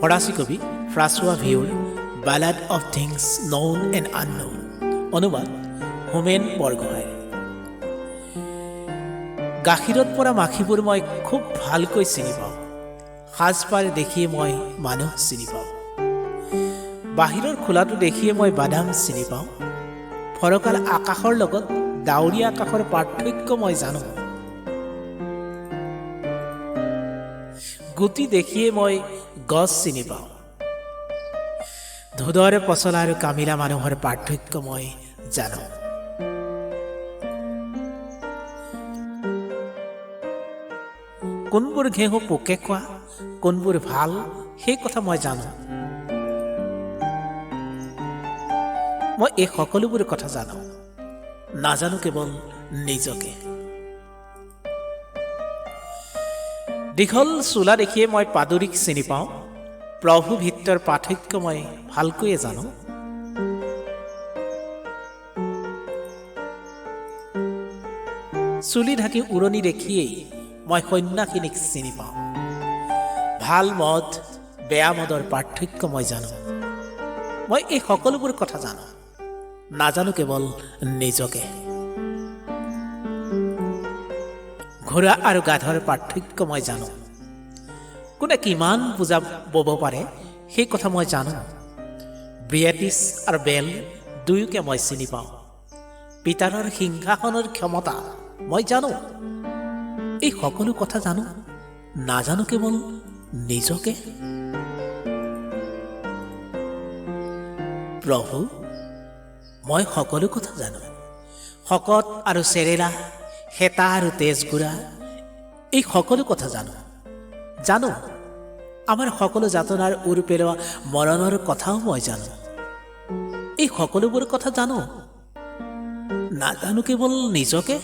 ফৰাসি কবি ফ্ৰাসোয়া ভিউৰ ballad of things known and unknown, অনুবাদ হোমেন বৰগোহাঁই। গাখীৰত পৰা মাখিবোৰ মই খুব ভালকৈ চিনি পাওঁ। সাজপাৰ দেখিয়ে মই মানুহ চিনি পাওঁ। বাহিৰৰ খোলাটো দেখিয়ে মই বাদাম চিনি পাওঁ। ফৰকাল আকাশৰ লগত ডাৱৰীয়া আকাশৰ পাৰ্থক্য মই জানো। গুটি দেখিয়ে মই গছ চিনি পাওঁ। ধুদৰে পচলা আৰু কামিলা মানুহৰ পাৰ্থক্য মই জানো। কোনবোৰ ঘেঁহু পোকে খোৱা, কোনবোৰ ভাল, সেই কথা মই জানো। মই এই সকলোবোৰ কথা জানো, নাজানো কেৱল নিজকে। দীঘল চোলা দেখিয়ে মই পাদুৰীক চিনি পাওঁ। প্ৰভু ভিত্তৰ পাৰ্থক্য মই ভালকৈয়ে জানো। চুলি ঢাকি উৰণি দেখিয়েই মই সন্যাসিনীক চিনি পাওঁ। ভাল মদ, বেয়া মদৰ পাৰ্থক্য মই জানো। মই এই সকলোবোৰ কথা জানো, নাজানো কেৱল নিজকে। ঘোঁৰা আৰু গাধৰ পাৰ্থক্য মই জানো। কোনে কিমান বুজা বব পাৰে সেই কথা মই জানো। ব্ৰিয়েটিছ আৰু বেল দুয়োকে মই চিনি পাওঁ। পিতাৰৰ সিংহাসনৰ ক্ষমতা মই জানো। এই সকলো কথা জানো, নাজানো কেৱল নিজকে। প্ৰভু, মই সকলো কথা জানো। শকত আৰু চেৰেলা, হেতা আৰু তেজগুৰা, এই সকলো কথা জানো। জানো আমাৰ সকলো যাতনাৰ উৰ পেলোৱা মৰণৰ কথাও মই জানো। এই সকলোবোৰ কথা জানো, নাজানো কেৱল নিজকে।